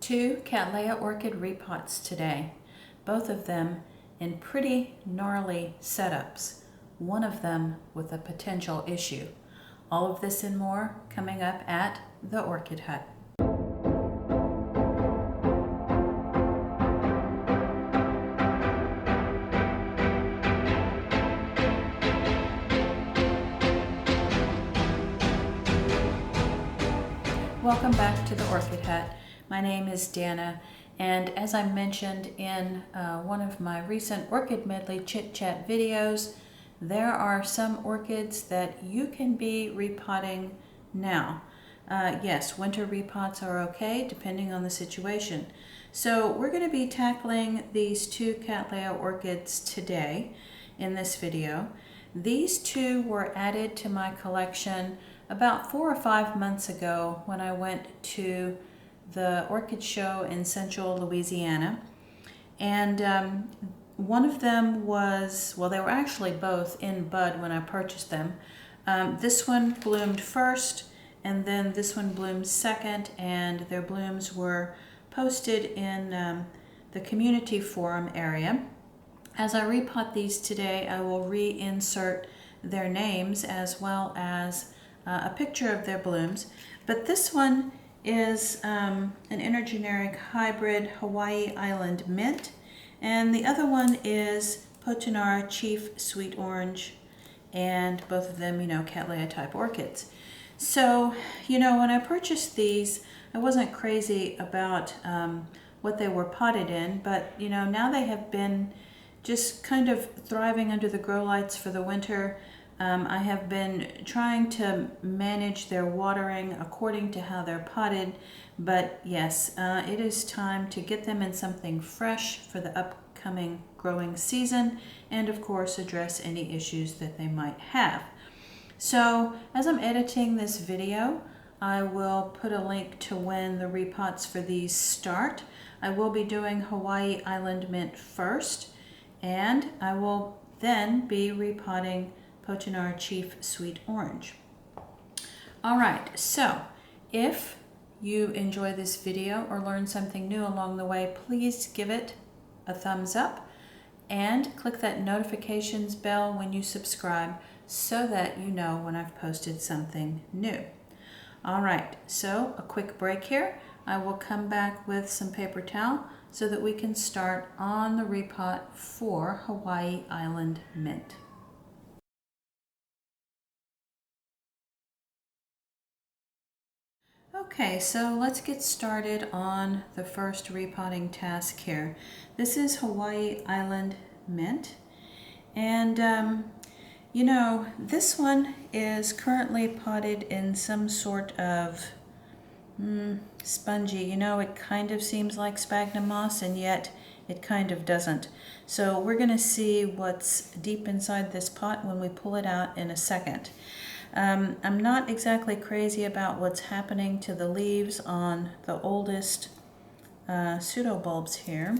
Two Cattleya orchid repots today, both of them in pretty gnarly setups, one of them with a potential issue. All of this and more coming up at The Orchid Hut. Welcome back to The Orchid Hut. My name is Dana, and as I mentioned in one of my recent Orchid Medley Chit Chat videos, there are some orchids that you can be repotting now. Yes, winter repots are okay depending on the situation. So we're going to be tackling these two Cattleya orchids today in this video. These two were added to my collection about 4 or 5 months ago when I went to the orchid show in central Louisiana. And one of them was, well, they were actually both in bud when I purchased them. This one bloomed first, and then this one bloomed second, and their blooms were posted in the community forum area. As I repot these today, I will reinsert their names as well as a picture of their blooms. But this one is an intergeneric hybrid Hawaii Island mint, and the other one is Potinara Chief Sweet Orange, and both of them, Cattleya type orchids. So, when I purchased these, I wasn't crazy about what they were potted in, but now they have been just kind of thriving under the grow lights for the winter. I have been trying to manage their watering according to how they're potted, but yes, it is time to get them in something fresh for the upcoming growing season, and of course address any issues that they might have. So as I'm editing this video, I will put a link to when the repots for these start. I will be doing Hawaii Island Mint first, and I will then be repotting Potinara Chief Sweet Orange. All right, so if you enjoy this video or learn something new along the way, please give it a thumbs up and click that notifications bell when you subscribe so that you know when I've posted something new. All right, so a quick break here. I will come back with some paper towel so that we can start on the repot for Hawaii Island Mint. Okay, so let's get started on the first repotting task here. This is Hawaii Island Mint, and this one is currently potted in some sort of spongy, it kind of seems like sphagnum moss, and yet it kind of doesn't. So we're going to see what's deep inside this pot when we pull it out in a second. I'm not exactly crazy about what's happening to the leaves on the oldest pseudobulbs here.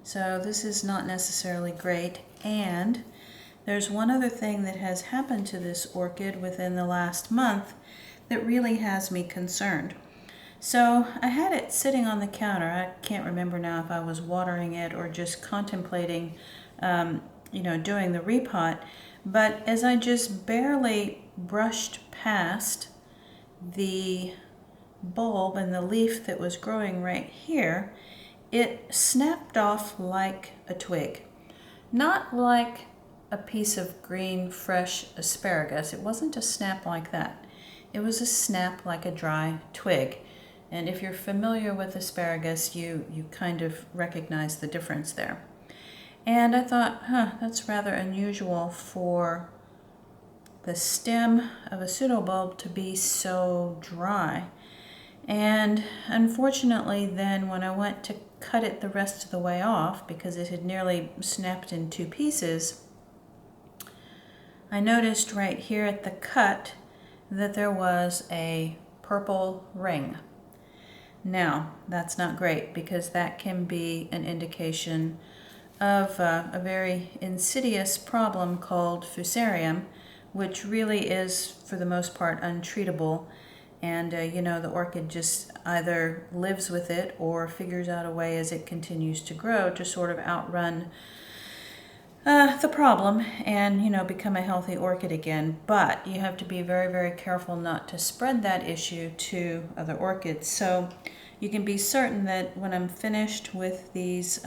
So this is not necessarily great. And there's one other thing that has happened to this orchid within the last month that really has me concerned. So I had it sitting on the counter. I can't remember now if I was watering it or just contemplating, doing the repot. But as I just barely brushed past the bulb and the leaf that was growing right here, it snapped off like a twig. Not like a piece of green, fresh asparagus. It wasn't a snap like that. It was a snap like a dry twig. And if you're familiar with asparagus, you kind of recognize the difference there. And I thought, that's rather unusual for the stem of a pseudobulb to be so dry. And unfortunately then when I went to cut it the rest of the way off, because it had nearly snapped in two pieces, I noticed right here at the cut that there was a purple ring. Now, that's not great because that can be an indication of a very insidious problem called fusarium, which really is, for the most part, untreatable. And you know, the orchid just either lives with it or figures out a way as it continues to grow to sort of outrun the problem and, you know, become a healthy orchid again. But you have to be very, very careful not to spread that issue to other orchids. So you can be certain that when I'm finished with these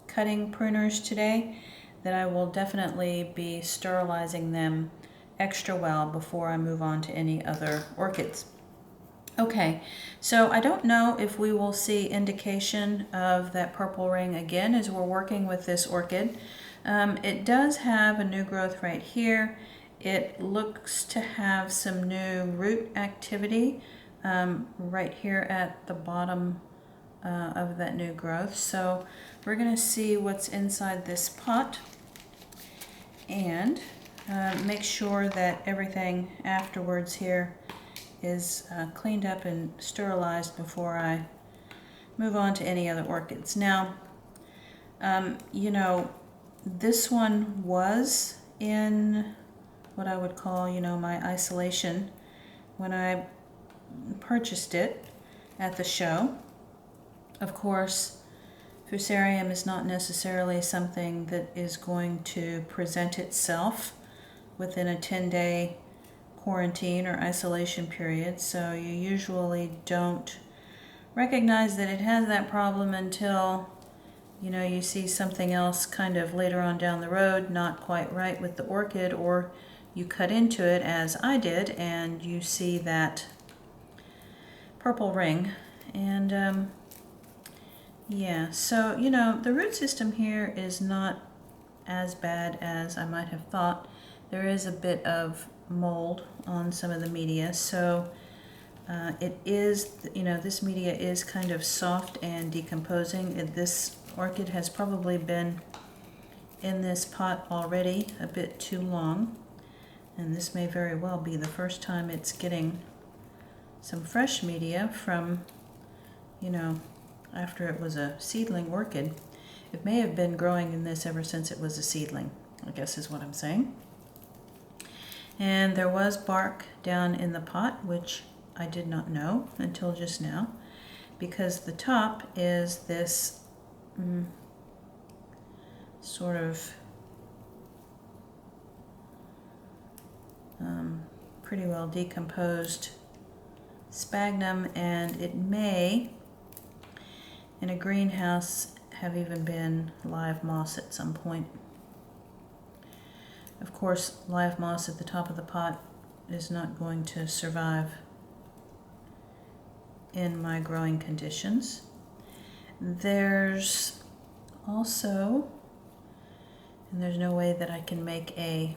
cutting pruners today, that I will definitely be sterilizing them extra well before I move on to any other orchids. Okay, so I don't know if we will see indication of that purple ring again as we're working with this orchid. It does have a new growth right here. It looks to have some new root activity right here at the bottom of that new growth. So we're going to see what's inside this pot and make sure that everything afterwards here is cleaned up and sterilized before I move on to any other orchids. Now, you know, this one was in what I would call, you know, my isolation when I purchased it at the show. Of course, fusarium is not necessarily something that is going to present itself within a 10-day quarantine or isolation period, so you usually don't recognize that it has that problem until, you know, you see something else kind of later on down the road not quite right with the orchid, or you cut into it as I did and you see that purple ring. And yeah, so, you know, the root system here is not as bad as I might have thought. There is a bit of mold on some of the media, so it is, you know, this media is kind of soft and decomposing. This orchid has probably been in this pot already a bit too long, and this may very well be the first time it's getting some fresh media from, you know, after it was a seedling orchid. It may have been growing in this ever since it was a seedling, I guess is what I'm saying. And there was bark down in the pot, which I did not know until just now, because the top is this sort of pretty well decomposed sphagnum, and it may, in a greenhouse, have even been live moss at some point. Of course, live moss at the top of the pot is not going to survive in my growing conditions. There's also, and there's no way that I can make a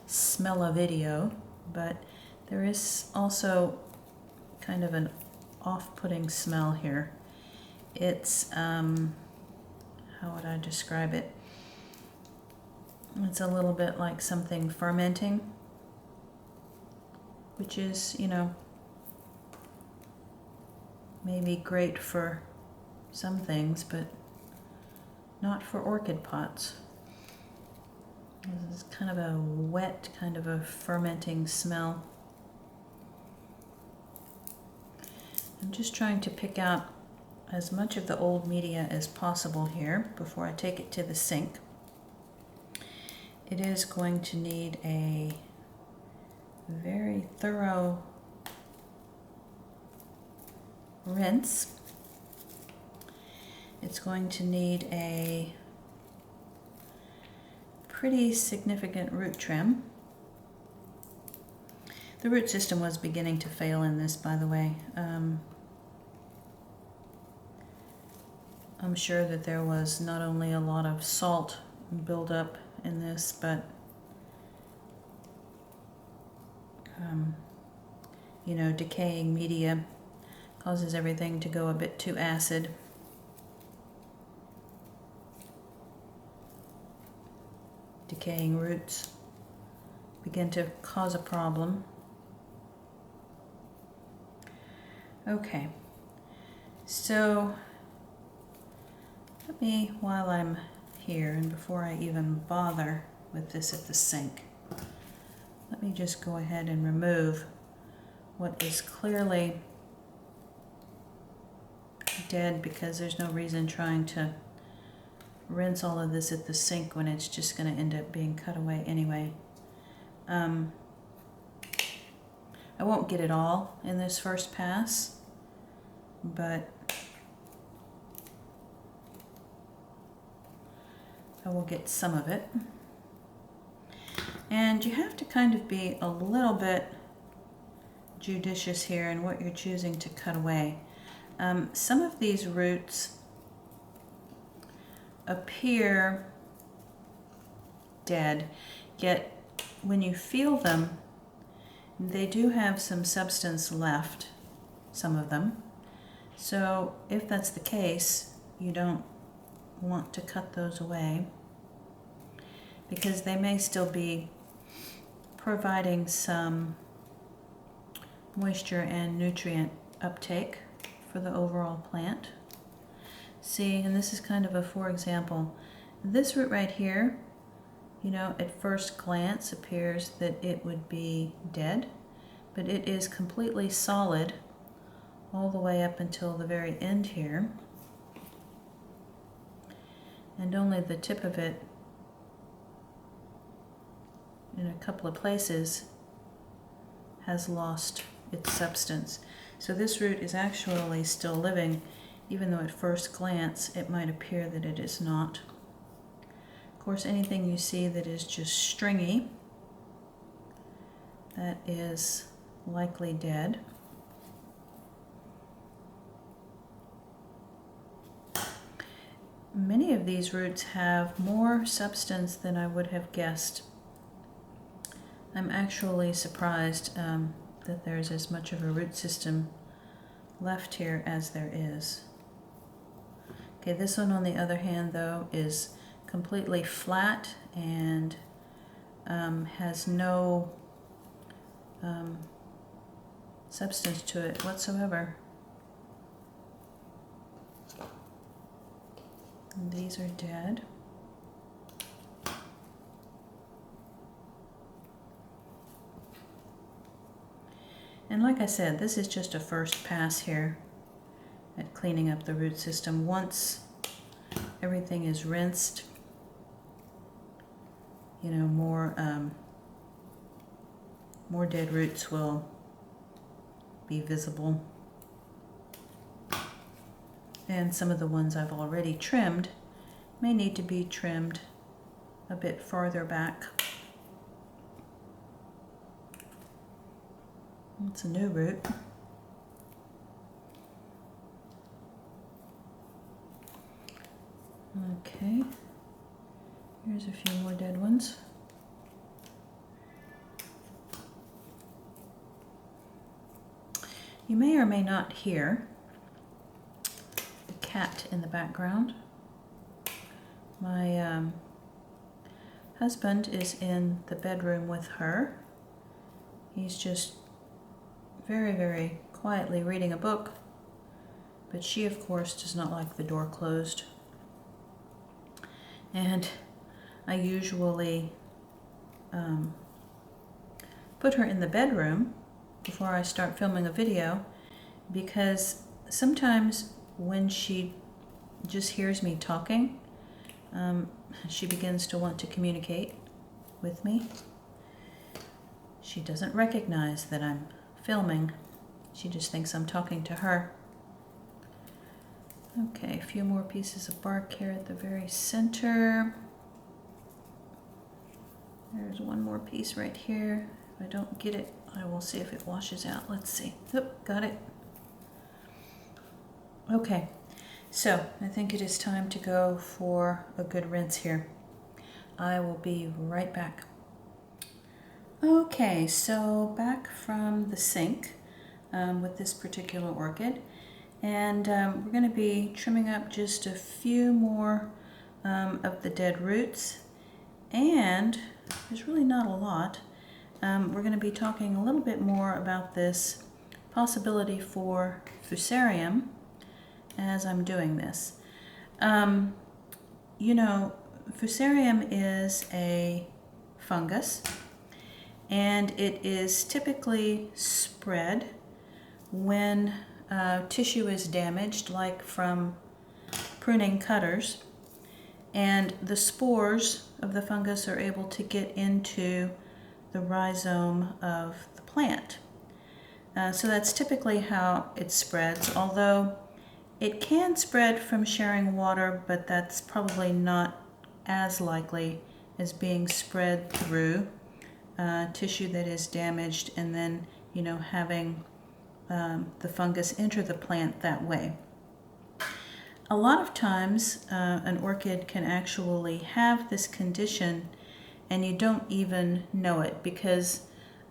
smell-o-video, but there is also kind of an off-putting smell here. It's, how would I describe it? It's a little bit like something fermenting, which is, you know, maybe great for some things, but not for orchid pots. This is kind of a wet, kind of a fermenting smell. I'm just trying to pick out as much of the old media as possible here before I take it to the sink. It is going to need a very thorough rinse. It's going to need a pretty significant root trim. The root system was beginning to fail in this, by the way. I'm sure that there was not only a lot of salt buildup in this, but you know, decaying media causes everything to go a bit too acid. Decaying roots begin to cause a problem. Okay, so let me, while I'm here and before I even bother with this at the sink, let me just go ahead and remove what is clearly dead, because there's no reason trying to rinse all of this at the sink when it's just going to end up being cut away anyway. I won't get it all in this first pass, but I will get some of it. And you have to kind of be a little bit judicious here in what you're choosing to cut away. Some of these roots appear dead, yet when you feel them, they do have some substance left, some of them. So if that's the case, you don't want to cut those away, because they may still be providing some moisture and nutrient uptake for the overall plant. See, and this is kind of a for example. This root right here, you know, at first glance appears that it would be dead, but it is completely solid all the way up until the very end here. And only the tip of it in a couple of places has lost its substance. So this root is actually still living, even though at first glance it might appear that it is not. Of course, anything you see that is just stringy, that is likely dead. Many of these roots have more substance than I would have guessed. I'm actually surprised that there's as much of a root system left here as there is. Okay, this one on the other hand though is completely flat and has no substance to it whatsoever. And these are dead. And like I said, this is just a first pass here at cleaning up the root system. Once everything is rinsed, you know, more dead roots will be visible. And some of the ones I've already trimmed may need to be trimmed a bit farther back. It's a new root. Okay, here's a few more dead ones. You may or may not hear the cat in the background. My husband is in the bedroom with her. He's just very, very quietly reading a book, but she of course does not like the door closed. And I usually put her in the bedroom before I start filming a video, because sometimes when she just hears me talking, she begins to want to communicate with me. She doesn't recognize that I'm filming. She just thinks I'm talking to her. Okay, a few more pieces of bark here at the very center. There's one more piece right here. If I don't get it, I will see if it washes out. Let's see. Oh, got it. Okay, so I think it is time to go for a good rinse here. I will be right back. Okay, so back from the sink with this particular orchid, and we're going to be trimming up just a few more of the dead roots, and there's really not a lot. We're going to be talking a little bit more about this possibility for fusarium as I'm doing this. You know, fusarium is a fungus, and it is typically spread when tissue is damaged, like from pruning cutters, and the spores of the fungus are able to get into the rhizome of the plant. So that's typically how it spreads, although it can spread from sharing water, but that's probably not as likely as being spread through tissue that is damaged and then, having the fungus enter the plant that way. A lot of times, an orchid can actually have this condition and you don't even know it, because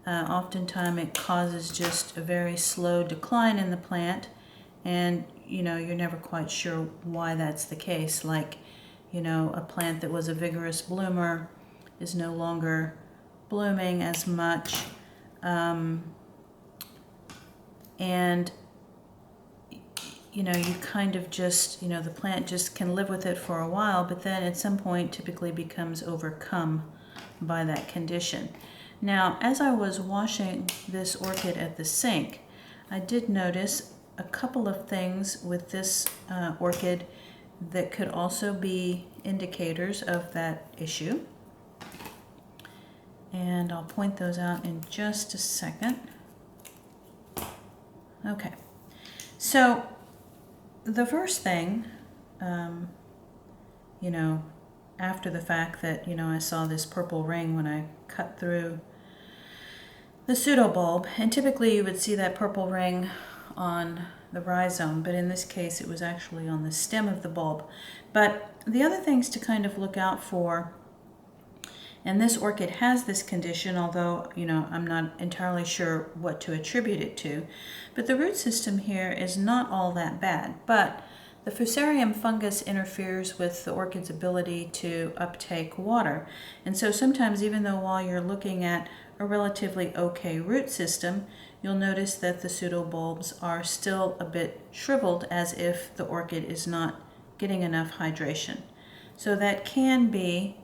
oftentimes it causes just a very slow decline in the plant, and you're never quite sure why that's the case. Like, a plant that was a vigorous bloomer is no longer blooming as much, and you kind of just, the plant just can live with it for a while, but then at some point typically becomes overcome by that condition. Now, as I was washing this orchid at the sink, I did notice a couple of things with this orchid that could also be indicators of that issue. And I'll point those out in just a second. Okay, so the first thing, after the fact that, I saw this purple ring when I cut through the pseudobulb, and typically you would see that purple ring on the rhizome, but in this case it was actually on the stem of the bulb. But the other things to kind of look out for, and this orchid has this condition, although, I'm not entirely sure what to attribute it to, but the root system here is not all that bad. But the fusarium fungus interferes with the orchid's ability to uptake water. And so sometimes, even though while you're looking at a relatively okay root system, you'll notice that the pseudobulbs are still a bit shriveled, as if the orchid is not getting enough hydration. So that can be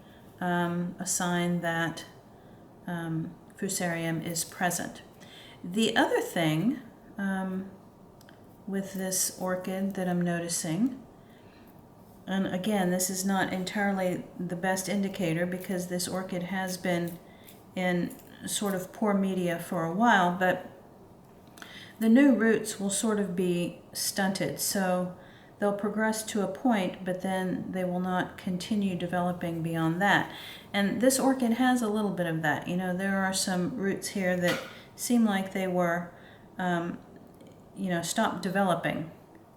a sign that fusarium is present. The other thing with this orchid that I'm noticing, and again, this is not entirely the best indicator because this orchid has been in sort of poor media for a while, but the new roots will sort of be stunted. So they'll progress to a point, but then they will not continue developing beyond that. And this orchid has a little bit of that. There are some roots here that seem like they were stopped developing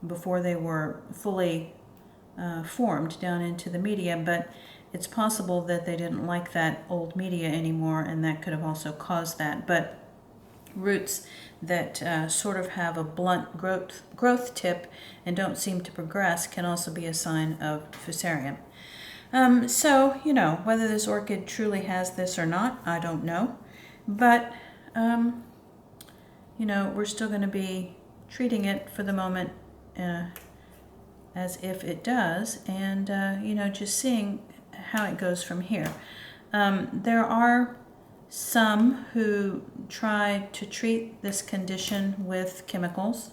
before they were fully formed down into the media, but it's possible that they didn't like that old media anymore, and that could have also caused that. But roots that sort of have a blunt growth tip and don't seem to progress can also be a sign of fusarium. So, whether this orchid truly has this or not, I don't know. But, we're still going to be treating it for the moment as if it does, and, just seeing how it goes from here. There are some who try to treat this condition with chemicals.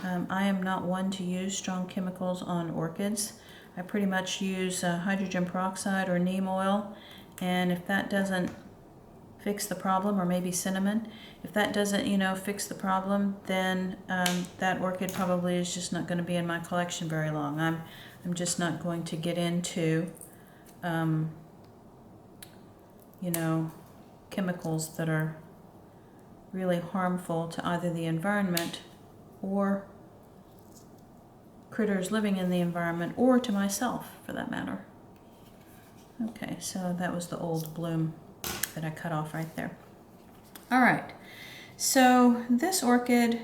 I am not one to use strong chemicals on orchids. I pretty much use hydrogen peroxide or neem oil, and if that doesn't fix the problem, or maybe cinnamon, if that doesn't, fix the problem, then that orchid probably is just not going to be in my collection very long. I'm just not going to get into, chemicals that are really harmful to either the environment or critters living in the environment, or to myself for that matter. Okay, so that was the old bloom that I cut off right there. All right, so this orchid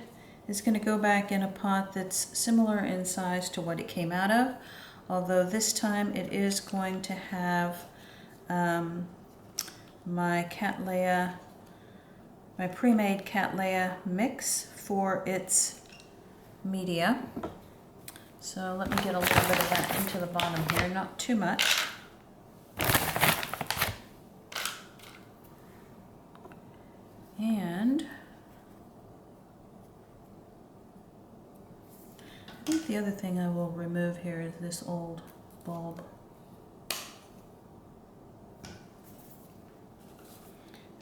is going to go back in a pot that's similar in size to what it came out of, although this time it is going to have my Cattleya, my pre-made Cattleya mix for its media. So let me get a little bit of that into the bottom here, not too much. the other thing I will remove here is this old bulb.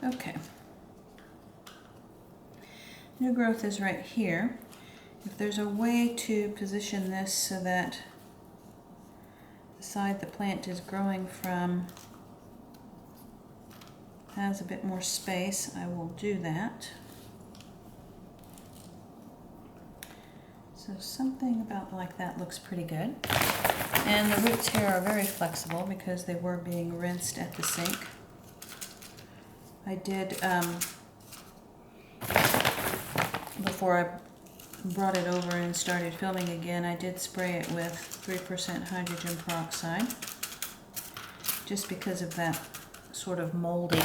Okay. New growth is right here. If there's a way to position this so that the side the plant is growing from has a bit more space, I will do that. So something about like that looks pretty good. And the roots here are very flexible because they were being rinsed at the sink. I did, before I brought it over and started filming again, I did spray it with 3% hydrogen peroxide, just because of that sort of moldy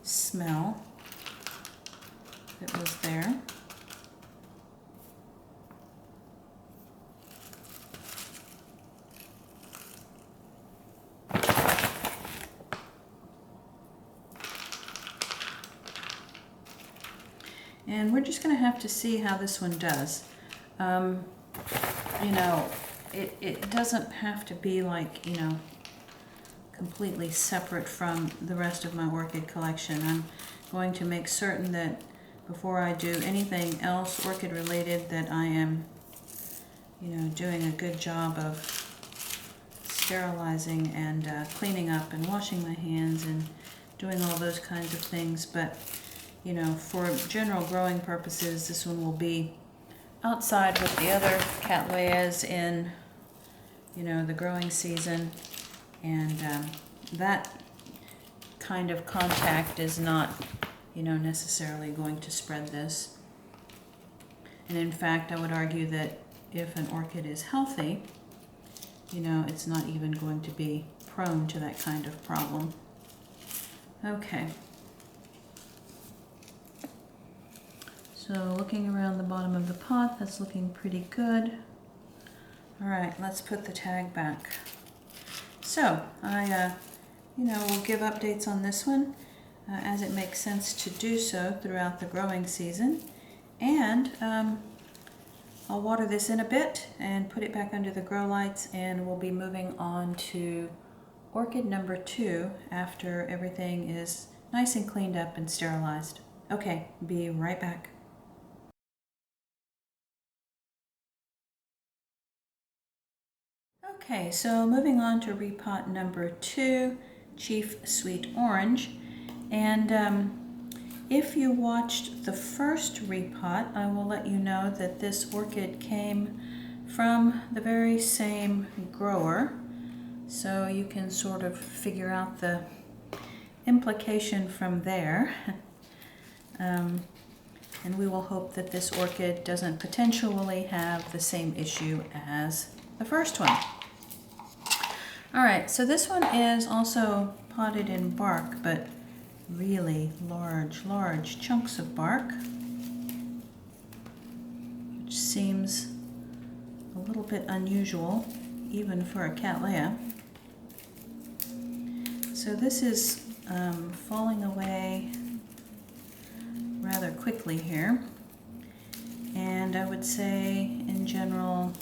smell that was there. And we're just going to have to see how this one does. You know, it doesn't have to be like, you know, completely separate from the rest of my orchid collection. I'm going to make certain that before I do anything else orchid related that I am, you know, doing a good job of sterilizing and cleaning up and washing my hands and doing all those kinds of things. But you know, for general growing purposes, this one will be outside with the other Cattleyas in, you know, the growing season. And that kind of contact is not, you know, necessarily going to spread this. And in fact, I would argue that if an orchid is healthy, you know, it's not even going to be prone to that kind of problem. Okay. So looking around the bottom of the pot, that's looking pretty good. All right, let's put the tag back. So I, you know, will give updates on this one as it makes sense to do so throughout the growing season. And I'll water this in a bit and put it back under the grow lights, and we'll be moving on to orchid number 2 after everything is nice and cleaned up and sterilized. Okay, be right back. Okay, so moving on to repot number 2, Chief Sweet Orange. And if you watched the first repot, I will let you know that this orchid came from the very same grower. So you can sort of figure out the implication from there. And we will hope that this orchid doesn't potentially have the same issue as the first one. All right, so this one is also potted in bark, but really large chunks of bark, which seems a little bit unusual, even for a Cattleya. So this is falling away rather quickly here, and I would say in general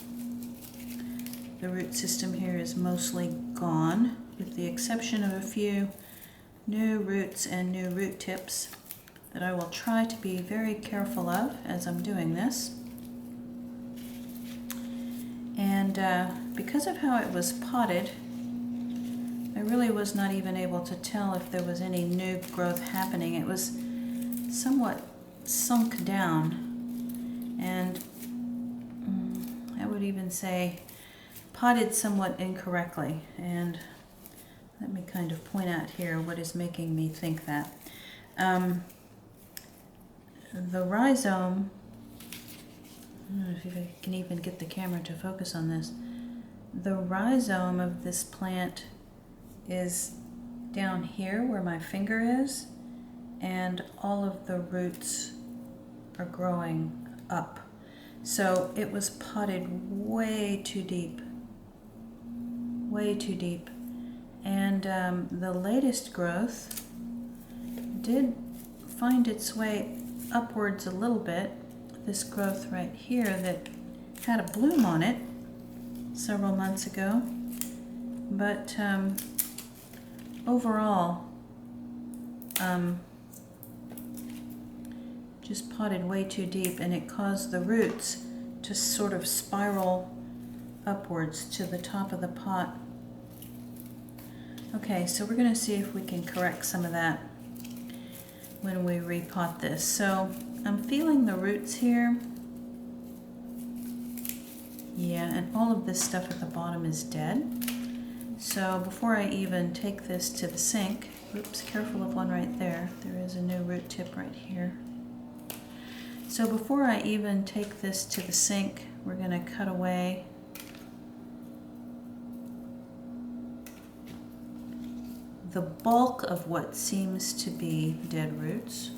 the root system here is mostly gone, with the exception of a few new roots and new root tips that I will try to be very careful of as I'm doing this. And because of how it was potted, I really was not even able to tell if there was any new growth happening. It was somewhat sunk down, and I would even say potted somewhat incorrectly. And let me kind of point out here what is making me think that. The rhizome, I don't know if I can even get the camera to focus on this. The rhizome of this plant is down here where my finger is, and all of the roots are growing up. So it was potted way too deep. And the latest growth did find its way upwards a little bit. This growth right here that had a bloom on it several months ago, but overall, just potted way too deep, and it caused the roots to sort of spiral upwards to the top of the pot. Okay, so we're going to see if we can correct some of that when we repot this. So I'm feeling the roots here. Yeah, and all of this stuff at the bottom is dead. So before I even take this to the sink, oops, careful of one right there. There is a new root tip right here. So before I even take this to the sink, we're going to cut away the bulk of what seems to be dead roots.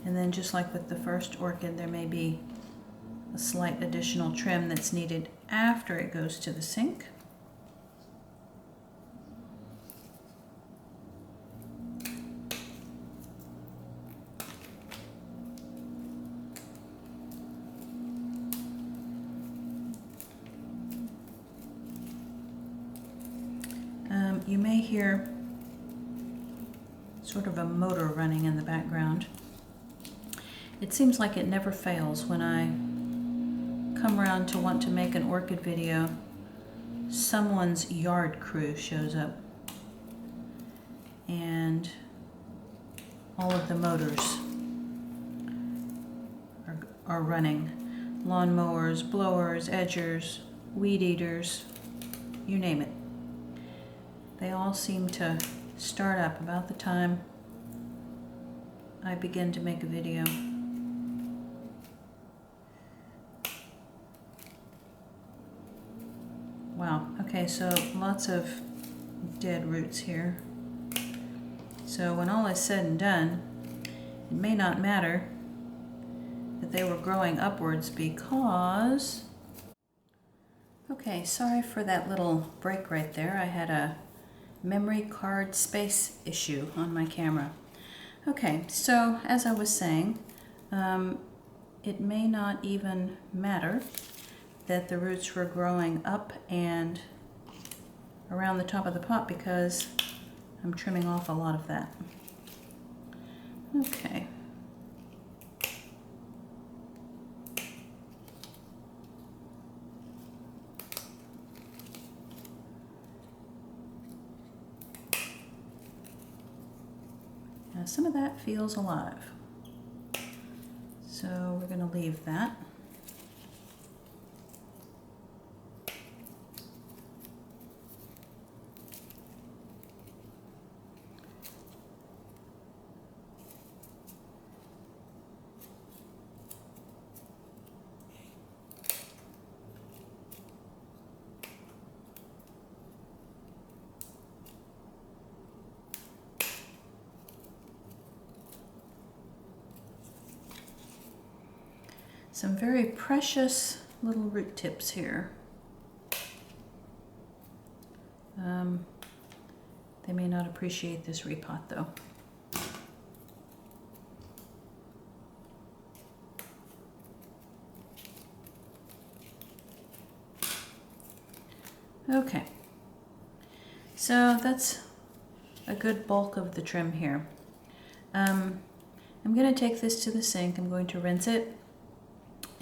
And then just like with the first orchid, there may be a slight additional trim that's needed after it goes to the sink. You may hear sort of a motor running in the background. It seems like it never fails when I come around to want to make an orchid video. Someone's yard crew shows up and all of the motors are running. Lawnmowers, blowers, edgers, weed eaters, you name it. They all seem to start up about the time I begin to make a video. Wow, okay, so lots of dead roots here. So when all is said and done, it may not matter that they were growing upwards because... Okay, sorry for that little break right there. I had a memory card space issue on my camera. Okay, so as I was saying, it may not even matter that the roots were growing up and around the top of the pot because I'm trimming off a lot of that. Okay. Now some of that feels alive, so we're going to leave that. Some very precious little root tips here. They may not appreciate this repot though. Okay, so that's a good bulk of the trim here. I'm going to take this to the sink. I'm going to rinse it,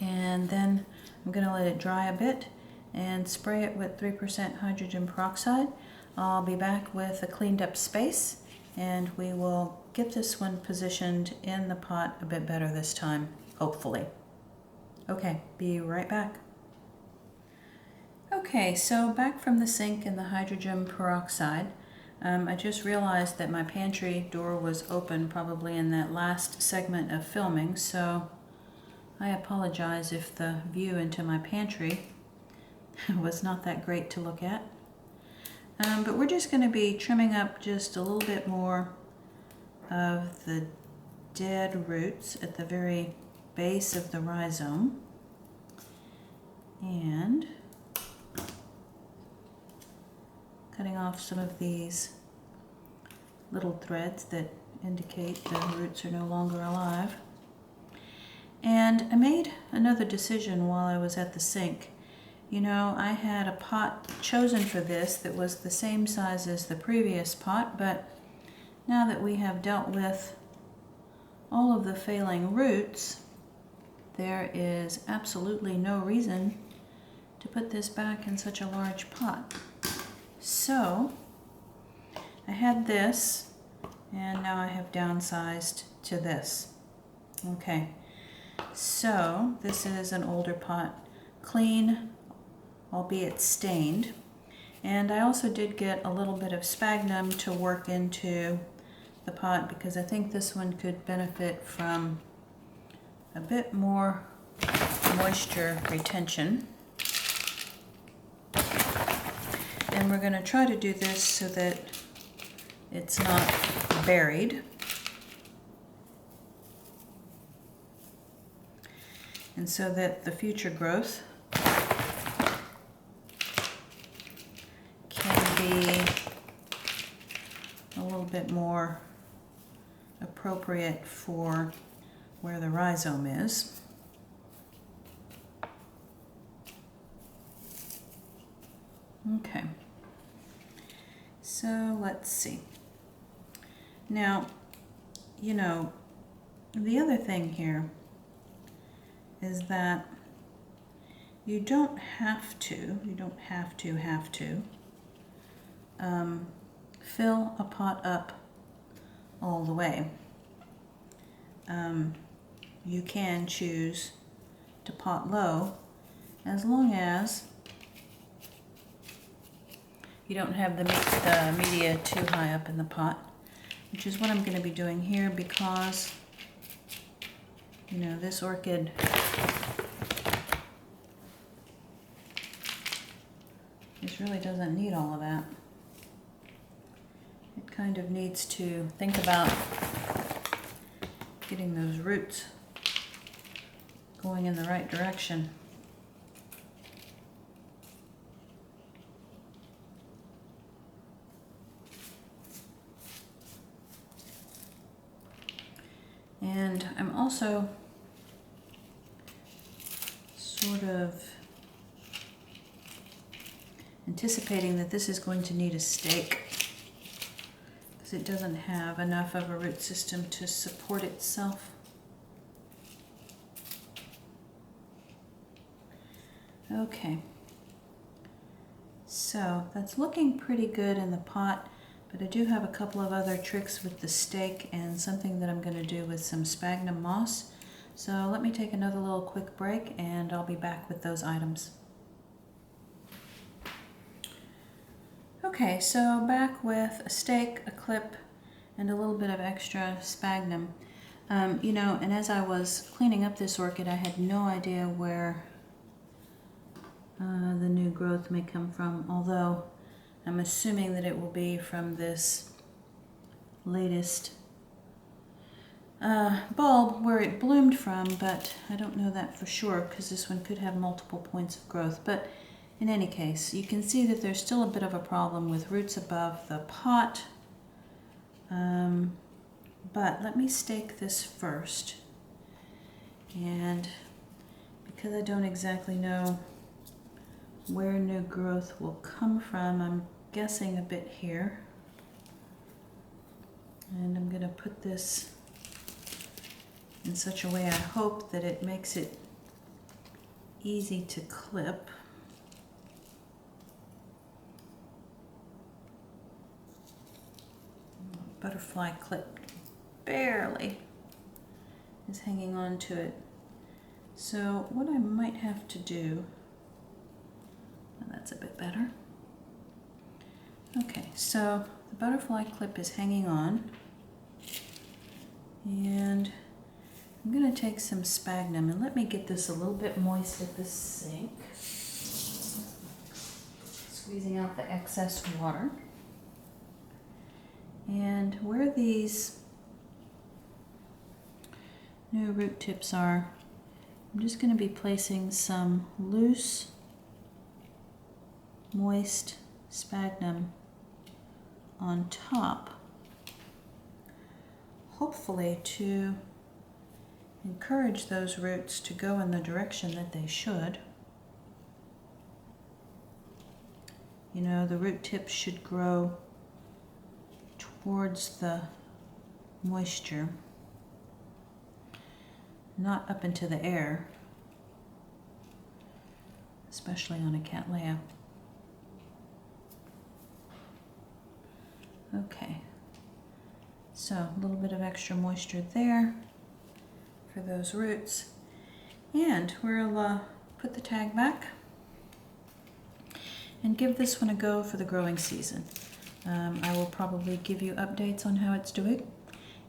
and then I'm going to let it dry a bit and spray it with 3% hydrogen peroxide. I'll be back with a cleaned up space, and we will get this one positioned in the pot a bit better this time, hopefully. Okay, be right back. Okay, so back from the sink and the hydrogen peroxide. I just realized that my pantry door was open probably in that last segment of filming, so I apologize if the view into my pantry was not that great to look at. But we're just going to be trimming up just a little bit more of the dead roots at the very base of the rhizome. And cutting off some of these little threads that indicate the roots are no longer alive. And I made another decision while I was at the sink. You know, I had a pot chosen for this that was the same size as the previous pot, but now that we have dealt with all of the failing roots, there is absolutely no reason to put this back in such a large pot. So I had this, and now I have downsized to this. Okay, so this is an older pot, clean, albeit stained. And I also did get a little bit of sphagnum to work into the pot because I think this one could benefit from a bit more moisture retention. And we're going to try to do this so that it's not buried. And so that the future growth can be a little bit more appropriate for where the rhizome is. Okay, so let's see. Now, you know, the other thing here is that you don't have to fill a pot up all the way. You can choose to pot low as long as you don't have the media too high up in the pot, which is what I'm going to be doing here because, you know, this orchid really doesn't need all of that. It kind of needs to think about getting those roots going in the right direction. And I'm also sort of anticipating that this is going to need a stake because it doesn't have enough of a root system to support itself. Okay, so that's looking pretty good in the pot, but I do have a couple of other tricks with the stake and something that I'm going to do with some sphagnum moss. So let me take another little quick break and I'll be back with those items. Okay, so back with a stake, a clip, and a little bit of extra sphagnum. You know, and as I was cleaning up this orchid, I had no idea where the new growth may come from, although I'm assuming that it will be from this latest bulb where it bloomed from, but I don't know that for sure because this one could have multiple points of growth. But in any case, you can see that there's still a bit of a problem with roots above the pot. But let me stake this first. And because I don't exactly know where new growth will come from, I'm guessing a bit here. And I'm going to put this in such a way I hope that it makes it easy to clip. Butterfly clip barely is hanging on to it. So what I might have to do, well, that's a bit better. Okay, so the butterfly clip is hanging on, and I'm going to take some sphagnum and let me get this a little bit moist at the sink, squeezing out the excess water. And where these new root tips are, I'm just going to be placing some loose, moist sphagnum on top, hopefully to encourage those roots to go in the direction that they should. You know, the root tips should grow towards the moisture, not up into the air, especially on a Cattleya. Okay, so a little bit of extra moisture there for those roots. And we'll put the tag back and give this one a go for the growing season. I will probably give you updates on how it's doing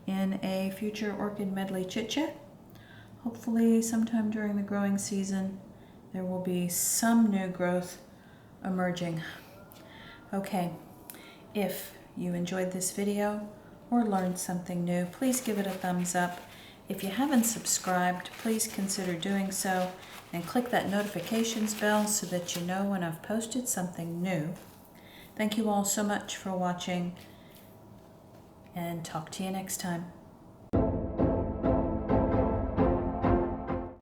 in a future Orchid Medley Chit Chat. Hopefully sometime during the growing season there will be some new growth emerging. Okay, if you enjoyed this video or learned something new, please give it a thumbs up. If you haven't subscribed, please consider doing so and click that notifications bell so that you know when I've posted something new. Thank you all so much for watching, and talk to you next time.